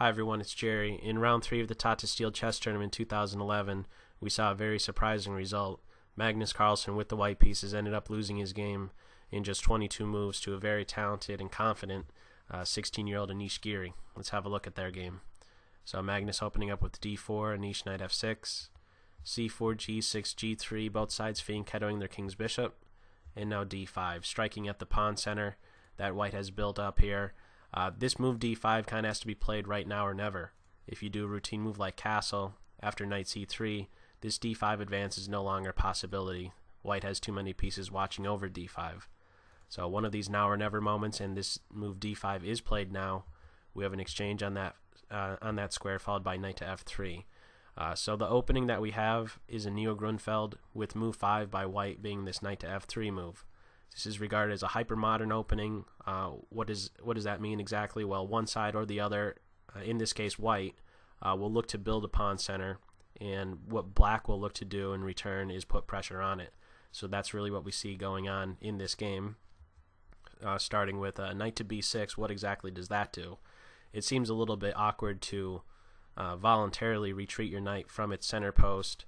Hi everyone, it's Jerry. In round 3 of the Tata Steel Chess Tournament 2011, we saw a very surprising result. Magnus Carlsen with the white pieces ended up losing his game in just 22 moves to a very talented and confident 16-year-old Anish Giri. Let's have a look at their game. So Magnus opening up with d4, Anish knight f6, c4, g6, g3, both sides fianchettoing their king's bishop, and now d5, striking at the pawn center that white has built up here. This move d5 kind of has to be played right now or never. If you do a routine move like castle after knight c3, this d5 advance is no longer a possibility. White has too many pieces watching over d5. So one of these now or never moments, and this move d5 is played now. We have an exchange on that square followed by knight to f3. So the opening that we have is a neo-grunfeld, with move 5 by white being this knight to f3 move. This is regarded as a hyper-modern opening. What does that mean exactly? Well, one side or the other, in this case white, will look to build a pawn center, and what black will look to do in return is put pressure on it. So that's really what we see going on in this game. Starting with knight to b6, what exactly does that do? It seems a little bit awkward to voluntarily retreat your knight from its center post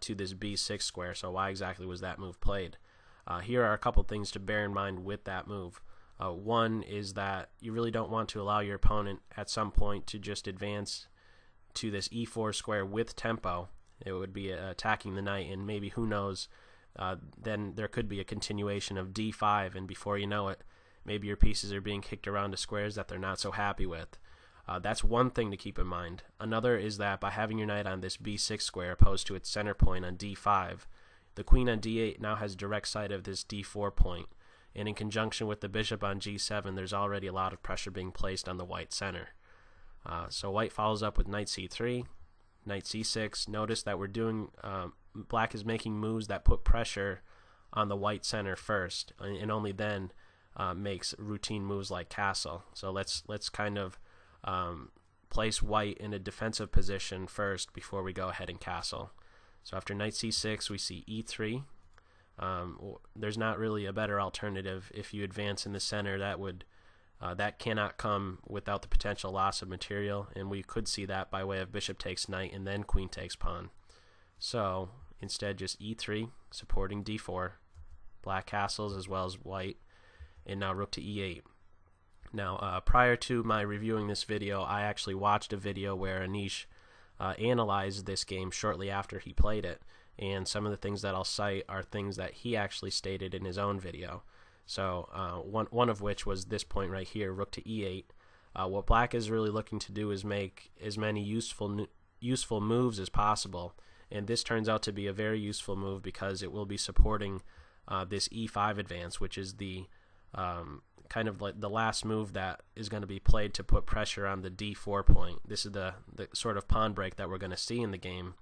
to this b6 square, so why exactly was that move played? Here are a couple things to bear in mind with that move. One is that you really don't want to allow your opponent at some point to just advance to this e4 square with tempo. It would be attacking the knight, and maybe, who knows, then there could be a continuation of d5, and before you know it, maybe your pieces are being kicked around to squares that they're not so happy with. That's one thing to keep in mind. Another is that by having your knight on this b6 square opposed to its center point on d5, the queen on d8 now has direct sight of this d4 point, and in conjunction with the bishop on g7, there's already a lot of pressure being placed on the white center. So white follows up with knight c3, knight c6. Notice that we're doing, black is making moves that put pressure on the white center first, and only then makes routine moves like castle. So let's kind of place white in a defensive position first before we go ahead and castle. So after knight c6, we see e3. There's not really a better alternative. If you advance in the center, that cannot come without the potential loss of material, and we could see that by way of bishop takes knight and then queen takes pawn. So instead, just e3, supporting d4, black castles as well as white, and now rook to e8. Now, prior to my reviewing this video, I actually watched a video where Anish analyzed this game shortly after he played it, and some of the things that I'll cite are things that he actually stated in his own video. So one of which was this point right here, rook to e8. What black is really looking to do is make as many useful moves as possible, and this turns out to be a very useful move because it will be supporting this e5 advance, which is the kind of like the last move that is going to be played to put pressure on the d4 point. This is the sort of pawn break that we're going to see in the game,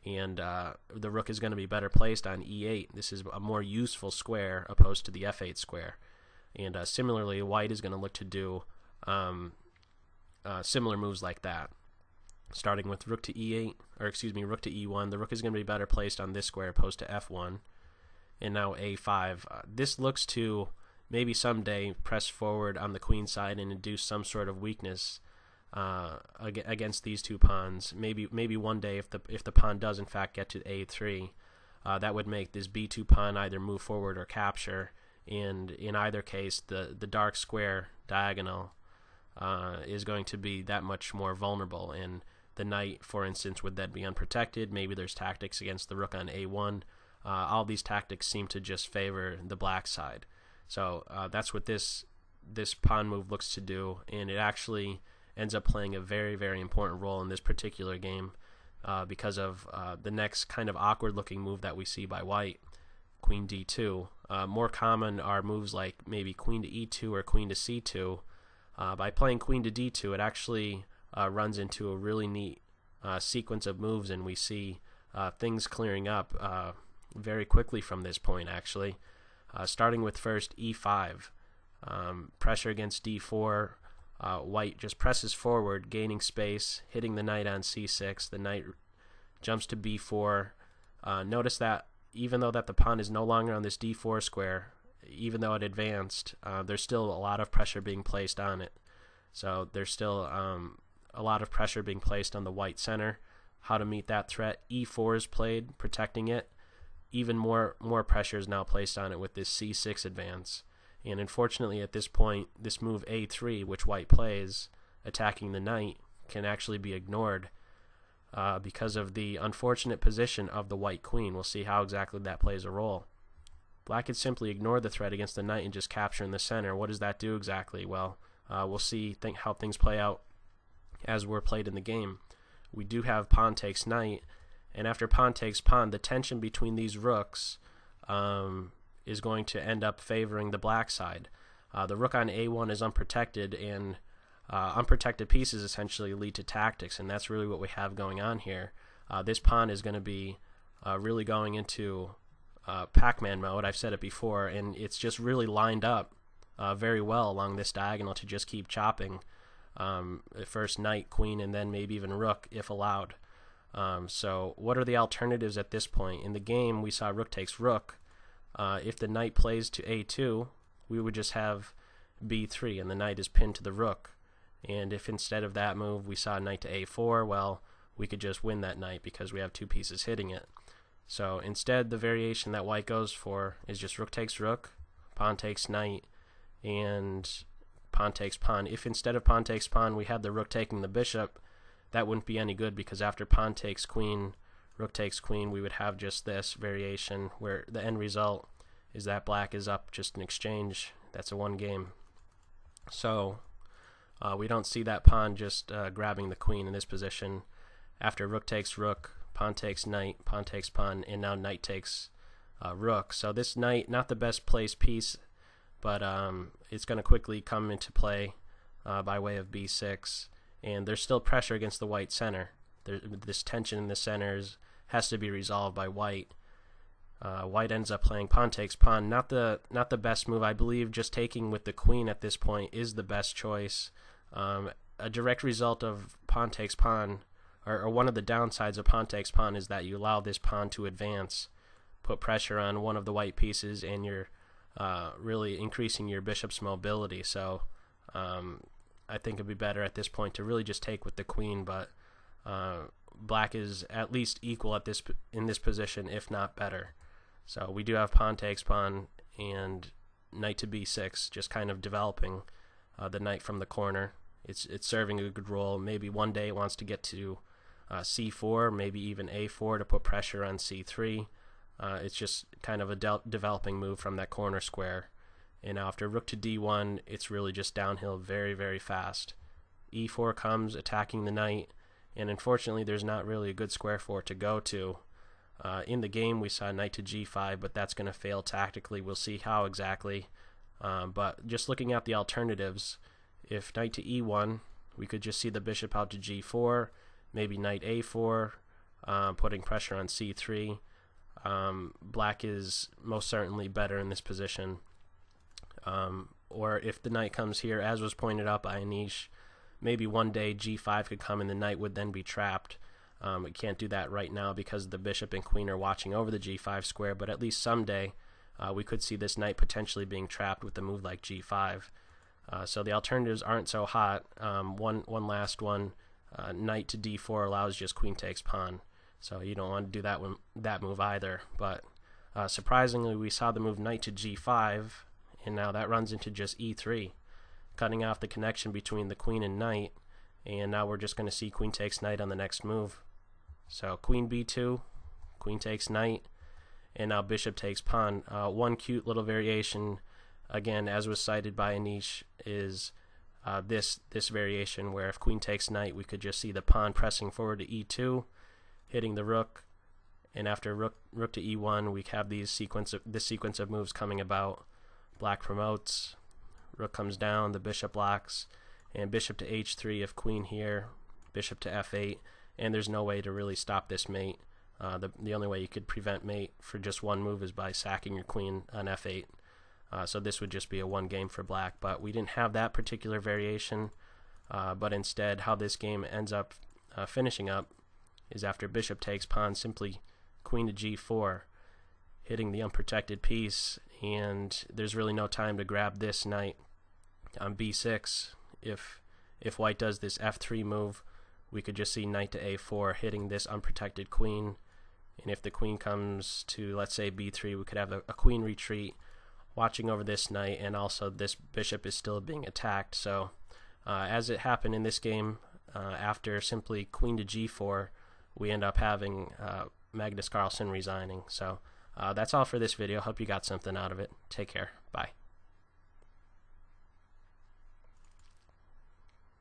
and the rook is going to be better placed on e8. This is a more useful square opposed to the f8 square, and similarly white is going to look to do similar moves like that. Starting with rook to e8, or excuse me, rook to e1, the rook is going to be better placed on this square opposed to f1, and now a5. This looks to maybe someday press forward on the queen side and induce some sort of weakness against these two pawns. Maybe one day, if the pawn does in fact get to a3, that would make this b2 pawn either move forward or capture, and in either case the dark square diagonal is going to be that much more vulnerable, and the knight, for instance, would then be unprotected. Maybe there's tactics against the rook on a1. All these tactics seem to just favor the black side. So that's what this pawn move looks to do, and it actually ends up playing a very, very important role in this particular game because of the next kind of awkward looking move that we see by white, queen d2. More common are moves like maybe queen to e2 or queen to c2. By playing queen to d2, it actually runs into a really neat sequence of moves, and we see things clearing up very quickly from this point, actually. Starting with first e5, pressure against d4. White just presses forward, gaining space, hitting the knight on c6. The knight jumps to b4. Notice that even though that the pawn is no longer on this d4 square, even though it advanced, there's still a lot of pressure being placed on it. So there's still a lot of pressure being placed on the white center. How to meet that threat? E4 is played, protecting it. Even more pressure is now placed on it with this c6 advance. And unfortunately at this point, this move a3, which white plays, attacking the knight, can actually be ignored because of the unfortunate position of the white queen. We'll see how exactly that plays a role. Black could simply ignore the threat against the knight and just capture in the center. What does that do exactly? Well, we'll see how things play out as we're played in the game. We do have pawn takes knight, and after pawn takes pawn, the tension between these rooks is going to end up favoring the black side. The rook on a1 is unprotected, and unprotected pieces essentially lead to tactics, and that's really what we have going on here. This pawn is going to be really going into Pac-Man mode. I've said it before, and it's just really lined up very well along this diagonal to just keep chopping. First knight, queen, and then maybe even rook if allowed. So what are the alternatives at this point? In the game, we saw rook takes rook. If the knight plays to a2, we would just have b3, and the knight is pinned to the rook. And if instead of that move we saw knight to a4, well, we could just win that knight because we have two pieces hitting it. So instead, the variation that white goes for is just rook takes rook, pawn takes knight, and pawn takes pawn. If instead of pawn takes pawn we had the rook taking the bishop, that wouldn't be any good, because after pawn takes queen, rook takes queen, we would have just this variation where the end result is that black is up just an exchange. That's a one game. So we don't see that pawn just grabbing the queen in this position. After rook takes rook, pawn takes knight, pawn takes pawn, and now knight takes rook. So this knight, not the best placed piece, but it's going to quickly come into play by way of b6, and there's still pressure against the white center. This tension in the centers has to be resolved by white. White ends up playing pawn takes pawn. Not the best move. I believe just taking with the queen at this point is the best choice. A direct result of pawn takes pawn, or one of the downsides of pawn takes pawn, is that you allow this pawn to advance, put pressure on one of the white pieces, and you're really increasing your bishop's mobility. So I think it'd be better at this point to really just take with the queen, but black is at least equal in this position, if not better. So we do have pawn takes pawn and knight to b6, just kind of developing the knight from the corner. It's serving a good role. Maybe one day it wants to get to c4, maybe even a4 to put pressure on c3. It's just kind of a developing move from that corner square. And after rook to d1, it's really just downhill very, very fast. e4 comes, attacking the knight, and unfortunately there's not really a good square for it to go to. In the game we saw knight to g5, but that's going to fail tactically. We'll see how exactly. But just looking at the alternatives, if knight to e1, we could just see the bishop out to g4, maybe knight a4, putting pressure on c3. Black is most certainly better in this position. Or if the knight comes here, as was pointed out by Anish, maybe one day g5 could come and the knight would then be trapped. We can't do that right now because the bishop and queen are watching over the g5 square, but at least someday we could see this knight potentially being trapped with a move like g5. So the alternatives aren't so hot. One last one, knight to d4 allows just queen takes pawn. So you don't want to do that move either. But surprisingly, we saw the move knight to g5, and now that runs into just e3, cutting off the connection between the queen and knight. And now we're just going to see queen takes knight on the next move. So queen b2, queen takes knight, and now bishop takes pawn. One cute little variation, again, as was cited by Anish, is this variation where if queen takes knight, we could just see the pawn pressing forward to e2, hitting the rook, and after rook to e1, we have this sequence of moves coming about. Black promotes, rook comes down, the bishop blocks, and bishop to h3 if queen here, bishop to f8, and there's no way to really stop this mate. The only way you could prevent mate for just one move is by sacking your queen on f8. So this would just be a one game for black, but we didn't have that particular variation, but instead how this game ends up finishing up is after bishop takes pawn, simply queen to g4, hitting the unprotected piece, and there's really no time to grab this knight on b6 if if white does this f3 move, we could just see knight to a4 hitting this unprotected queen. And if the queen comes to, let's say, b3, we could have a queen retreat watching over this knight, and also this bishop is still being attacked. So as it happened in this game, after simply queen to g4, we end up having Magnus Carlsen resigning. So that's all for this video. Hope you got something out of it. Take care. Bye.